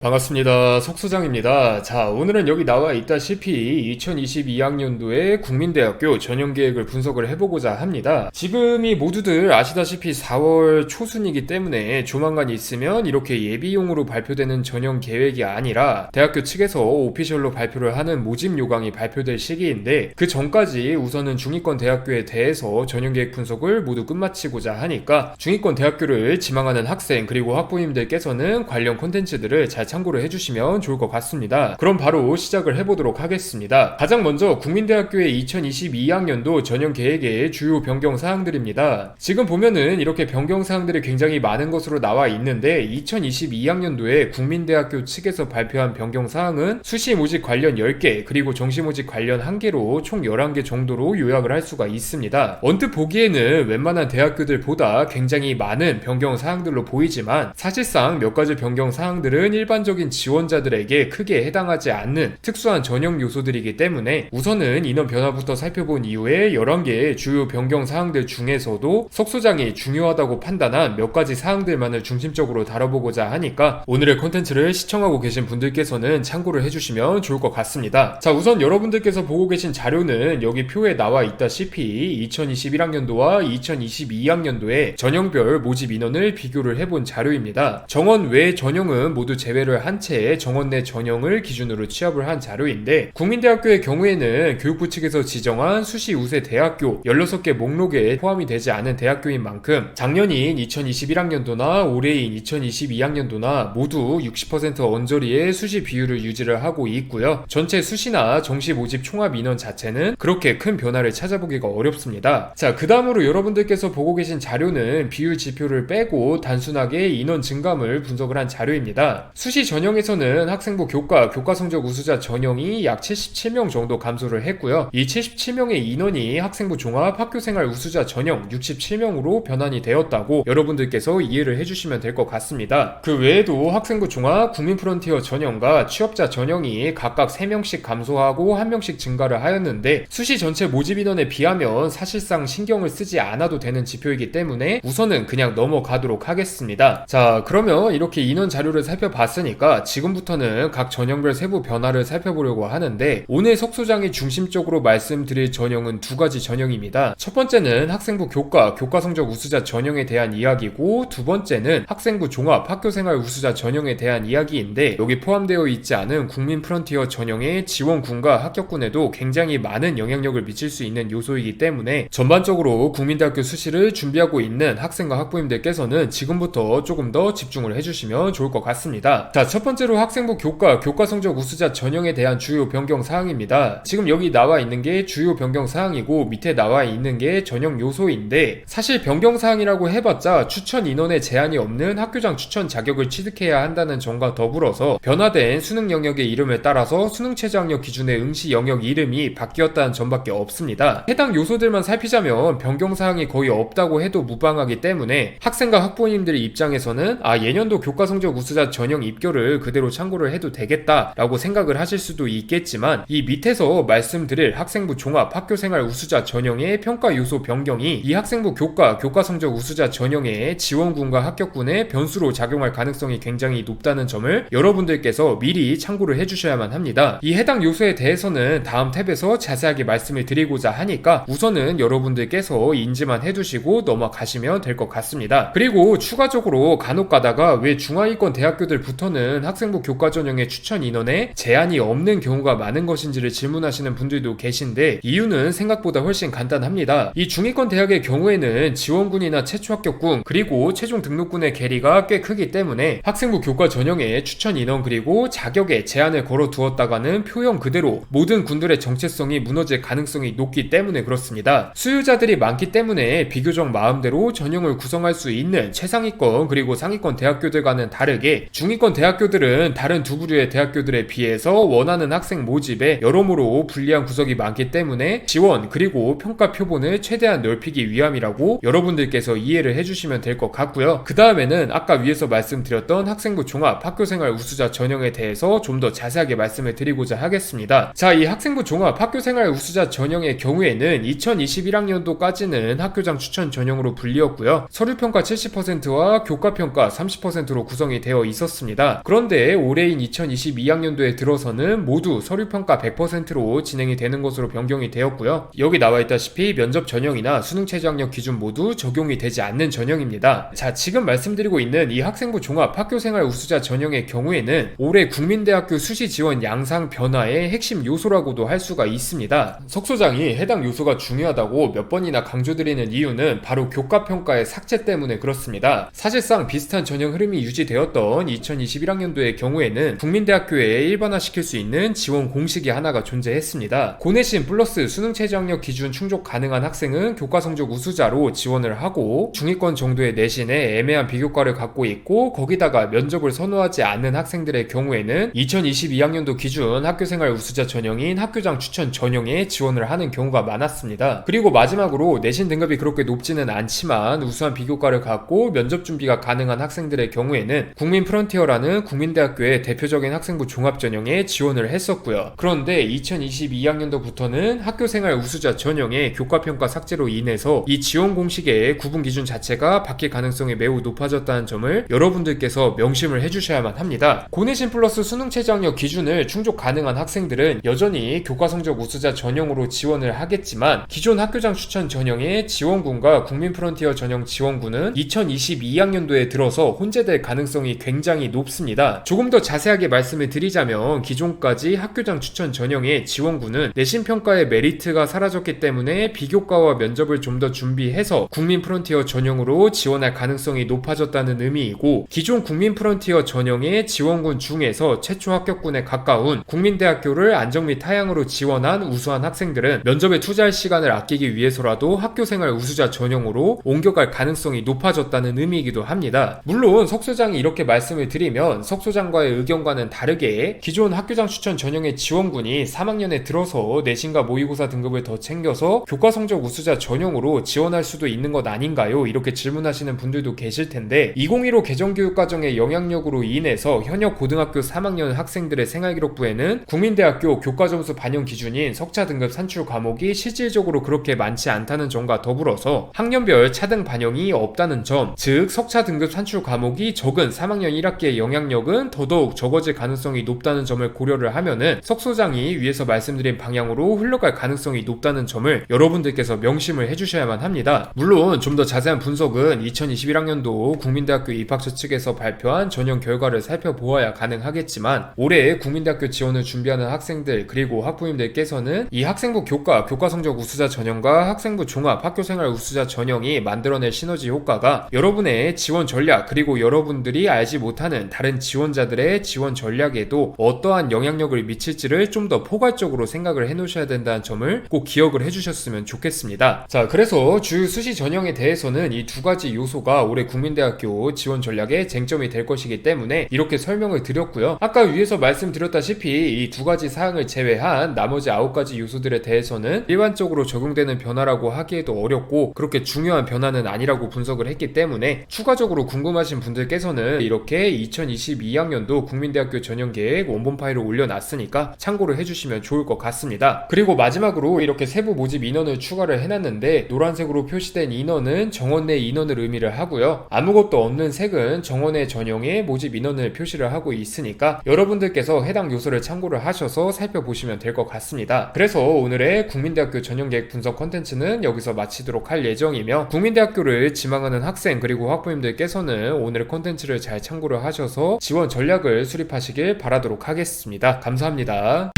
반갑습니다. 석소장입니다. 자, 오늘은 여기 나와 있다시피 2022학년도의 국민대학교 전형계획을 분석을 해보고자 합니다. 지금이 모두들 아시다시피 4월 초순이기 때문에 조만간 있으면 이렇게 예비용으로 발표되는 전형계획이 아니라 대학교 측에서 오피셜로 발표를 하는 모집 요강이 발표될 시기인데, 그 전까지 우선은 중위권 대학교에 대해서 전형계획 분석을 모두 끝마치고자 하니까 중위권 대학교를 지망하는 학생 그리고 학부모님들께서는 관련 콘텐츠들을 잘 참고를 해주시면 좋을 것 같습니다. 그럼 바로 시작을 해보도록 하겠습니다. 가장 먼저 국민대학교의 2022학년도 전형계획의 주요 변경사항들입니다. 지금 보면은 이렇게 변경사항들이 굉장히 많은 것으로 나와 있는데, 2022학년도에 국민대학교 측에서 발표한 변경사항은 수시 모집 관련 10개 그리고 정시 모집 관련 1개로 총 11개 정도로 요약을 할 수가 있습니다. 언뜻 보기에는 웬만한 대학교들보다 굉장히 많은 변경사항들로 보이지만, 사실상 몇 가지 변경사항들은 일반적인 지원자들에게 크게 해당하지 않는 특수한 전형 요소들이기 때문에 우선은 인원 변화부터 살펴본 이후에 11개의 주요 변경 사항들 중에서도 석소장이 중요하다고 판단한 몇 가지 사항들만을 중심적으로 다뤄보고자 하니까 오늘의 콘텐츠를 시청하고 계신 분들께서는 참고를 해주시면 좋을 것 같습니다. 자, 우선 여러분들께서 보고 계신 자료는 여기 표에 나와 있다시피 2021학년도와 2022학년도의 전형별 모집 인원을 비교를 해본 자료입니다. 정원 외 전형은 모두 제외를 한 채 정원 내 전형을 기준으로 취합을 한 자료인데, 국민대학교의 경우에는 교육부 측에서 지정한 수시 우세 대학교 16개 목록에 포함이 되지 않은 대학교인 만큼 작년인 2021학년도나 올해인 2022학년도나 모두 60% 언저리의 수시 비율을 유지를 하고 있고요. 전체 수시나 정시 모집 총합 인원 자체는 그렇게 큰 변화를 찾아보기가 어렵습니다. 자, 그 다음으로 여러분들께서 보고 계신 자료는 비율 지표를 빼고 단순하게 인원 증감을 분석을 한 자료입니다. 수시 전형에서는 학생부 교과 성적 우수자 전형이 약 77명 정도 감소를 했고요. 이 77명의 인원이 학생부 종합 학교생활 우수자 전형 67명으로 변환이 되었다고 여러분들께서 이해를 해주시면 될 것 같습니다. 그 외에도 학생부 종합 국민 프론티어 전형과 취업자 전형이 각각 3명씩 감소하고 1명씩 증가를 하였는데, 수시 전체 모집 인원에 비하면 사실상 신경을 쓰지 않아도 되는 지표이기 때문에 우선은 그냥 넘어가도록 하겠습니다. 자, 그러면 이렇게 인원 자료를 살펴봤으니까 지금부터는 각 전형별 세부 변화를 살펴보려고 하는데, 오늘 석소장이 중심적으로 말씀드릴 전형은 두 가지 전형입니다. 첫 번째는 학생부 교과 성적 우수자 전형에 대한 이야기고, 두 번째는 학생부 종합 학교생활 우수자 전형에 대한 이야기인데, 여기 포함되어 있지 않은 국민 프론티어 전형의 지원군과 합격군에도 굉장히 많은 영향력을 미칠 수 있는 요소이기 때문에 전반적으로 국민대학교 수시를 준비하고 있는 학생과 학부모님들께서는 지금부터 조금 더 집중을 해주시면 좋을 것 같습니다. 자, 첫 번째로 학생부 교과 성적 우수자 전형에 대한 주요 변경 사항입니다. 지금 여기 나와 있는 게 주요 변경 사항이고, 밑에 나와 있는 게 전형 요소인데, 사실 변경 사항이라고 해봤자 추천 인원에 제한이 없는 학교장 추천 자격을 취득해야 한다는 점과 더불어서 변화된 수능 영역의 이름에 따라서 수능 최저 학력 기준의 응시 영역 이름이 바뀌었다는 점밖에 없습니다. 해당 요소들만 살피자면 변경 사항이 거의 없다고 해도 무방하기 때문에 학생과 학부모님들의 입장에서는 예년도 교과 성적 우수자 전형 입결을 그대로 참고를 해도 되겠다라고 생각을 하실 수도 있겠지만, 이 밑에서 말씀드릴 학생부 종합 학교생활 우수자 전형의 평가 요소 변경이 이 학생부 교과 성적 우수자 전형의 지원군과 합격군의 변수로 작용할 가능성이 굉장히 높다는 점을 여러분들께서 미리 참고를 해주셔야만 합니다. 이 해당 요소에 대해서는 다음 탭에서 자세하게 말씀을 드리고자 하니까 우선은 여러분들께서 인지만 해두시고 넘어가시면 될 것 같습니다. 그리고 추가적으로 간혹 가다가 왜 중하위권 대학교들부터는 학생부 교과 전형의 추천 인원에 제한이 없는 경우가 많은 것인지를 질문하시는 분들도 계신데, 이유는 생각보다 훨씬 간단합니다. 이 중위권 대학의 경우에는 지원군이나 최초 합격군 그리고 최종 등록군의 괴리가 꽤 크기 때문에 학생부 교과 전형의 추천 인원 그리고 자격에 제한을 걸어 두었다가는 표현 그대로 모든 군들의 정체성이 무너질 가능성이 높기 때문에 그렇습니다. 수요자들이 많기 때문에 비교적 마음대로 전형을 구성할 수 있는 최상위권 그리고 상위권 대학교들과는 다르게 중위권 대학교들은 다른 두 부류의 대학교들에 비해서 원하는 학생 모집에 여러모로 불리한 구석이 많기 때문에 지원 그리고 평가 표본을 최대한 넓히기 위함이라고 여러분들께서 이해를 해주시면 될 것 같고요. 그 다음에는 아까 위에서 말씀드렸던 학생부 종합 학교생활 우수자 전형에 대해서 좀 더 자세하게 말씀을 드리고자 하겠습니다. 자, 이 학생부 종합 학교생활 우수자 전형의 경우에는 2021학년도까지는 학교장 추천 전형으로 불리었고요. 서류평가 70%와 교과평가 30%로 구성이 되어 있었습니다. 있었습니다. 그런데 올해인 2022학년도에 들어서는 모두 서류평가 100%로 진행이 되는 것으로 변경이 되었고요. 여기 나와 있다시피 면접 전형이나 수능 최저 학력 기준 모두 적용이 되지 않는 전형입니다. 자, 지금 말씀드리고 있는 이 학생부 종합 학교생활 우수자 전형의 경우에는 올해 국민대학교 수시 지원 양상 변화의 핵심 요소라고도 할 수가 있습니다. 석 소장이 해당 요소가 중요하다고 몇 번이나 강조드리는 이유는 바로 교과평가의 삭제 때문에 그렇습니다. 사실상 비슷한 전형 흐름이 유지되었던 2021학년도의 경우에는 국민대학교에 일반화시킬 수 있는 지원 공식이 하나가 존재했습니다. 고내신 플러스 수능 최저 학력 기준 충족 가능한 학생은 교과 성적 우수자로 지원을 하고, 중위권 정도의 내신에 애매한 비교과를 갖고 있고 거기다가 면접을 선호하지 않는 학생들의 경우에는 2022학년도 기준 학교생활 우수자 전형인 학교장 추천 전형에 지원을 하는 경우가 많았습니다. 그리고 마지막으로 내신 등급이 그렇게 높지는 않지만 우수한 비교과를 갖고 면접 준비가 가능한 학생들의 경우에는 국민 프론티어라는 국민대학교의 대표적인 학생부 종합 전형에 지원을 했었고요. 그런데 2022학년도부터는 학교생활 우수자 전형의 교과평가 삭제로 인해서 이 지원 공식의 구분 기준 자체가 바뀔 가능성이 매우 높아졌다는 점을 여러분들께서 명심을 해주셔야만 합니다. 고내신 플러스 수능 최저 학력 기준을 충족 가능한 학생들은 여전히 교과 성적 우수자 전형으로 지원을 하겠지만, 기존 학교장 추천 전형의 지원군과 국민 프론티어 전형 지원군은 2022학년도에 들어서 혼재될 가능성이 굉장히 높습니다. 조금 더 자세하게 말씀을 드리자면, 기존까지 학교장 추천 전형의 지원군은 내신 평가의 메리트가 사라졌기 때문에 비교과와 면접을 좀 더 준비해서 국민 프론티어 전형으로 지원할 가능성이 높아졌다는 의미이고, 기존 국민 프론티어 전형의 지원군 중에서 최초 합격군에 가까운 국민대학교를 안정 및 타향으로 지원한 우수한 학생들은 면접에 투자할 시간을 아끼기 위해서라도 학교생활 우수자 전형으로 옮겨갈 가능성이 높아졌다는 의미이기도 합니다. 물론 석 소장이 이렇게 말씀을 드리면 석 소장과의 의견과는 다르게 기존 학교장 추천 전형의 지원군이 3학년에 들어서 내신과 모의고사 등급을 더 챙겨서 교과 성적 우수자 전형으로 지원할 수도 있는 것 아닌가요? 이렇게 질문하시는 분들도 계실 텐데, 2015 개정교육과정의 영향력으로 인해서 현역 고등학교 3학년 학생들의 생활기록부에는 국민대학교 교과점수 반영 기준인 석차 등급 산출 과목이 실질적으로 그렇게 많지 않다는 점과 더불어서 학년별 차등 반영이 없다는 점, 즉 석차 등급 산출 과목이 적은 3학년 1학기의 영향력은 더더욱 적어질 가능성이 높다는 점을 고려를 하면은 석 소장이 위에서 말씀드린 방향으로 흘러갈 가능성이 높다는 점을 여러분들께서 명심을 해주셔야만 합니다. 물론 좀 더 자세한 분석은 2021학년도 국민대학교 입학처 측에서 발표한 전형 결과를 살펴보아야 가능하겠지만, 올해 국민대학교 지원을 준비하는 학생들 그리고 학부모님들께서는 이 학생부 교과 성적 우수자 전형과 학생부 종합 학교생활 우수자 전형이 만들어낼 시너지 효과가 여러분의 지원 전략 그리고 여러분들이 알지 못하는 다른 지원자들의 지원 전략에도 어떠한 영향력을 미칠지를 좀 더 포괄적으로 생각을 해놓으셔야 된다는 점을 꼭 기억을 해주셨으면 좋겠습니다. 자, 그래서 주요 수시 전형에 대해서는 이 두 가지 요소가 올해 국민대학교 지원 전략의 쟁점이 될 것이기 때문에 이렇게 설명을 드렸고요. 아까 위에서 말씀드렸다시피 이 두 가지 사항을 제외한 나머지 9가지 요소들에 대해서는 일반적으로 적용되는 변화라고 하기에도 어렵고 그렇게 중요한 변화는 아니라고 분석을 했기 때문에, 추가적으로 궁금하신 분들께서는 이렇게 2022학년도 국민대학교 전형계획 원본 파일을 올려놨으니까 참고를 해주시면 좋을 것 같습니다. 그리고 마지막으로 이렇게 세부 모집 인원을 추가를 해놨는데, 노란색으로 표시된 인원은 정원 내 인원을 의미를 하고요. 아무것도 없는 색은 정원의 전형에 모집 인원을 표시를 하고 있으니까 여러분들께서 해당 요소를 참고를 하셔서 살펴보시면 될 것 같습니다. 그래서 오늘의 국민대학교 전형계획 분석 컨텐츠는 여기서 마치도록 할 예정이며, 국민대학교를 지망하는 학생 그리고 학부모님들께서는 오늘 컨텐츠를 잘 참고를 하셔서 지원 전략을 수립하시길 바라도록 하겠습니다. 감사합니다.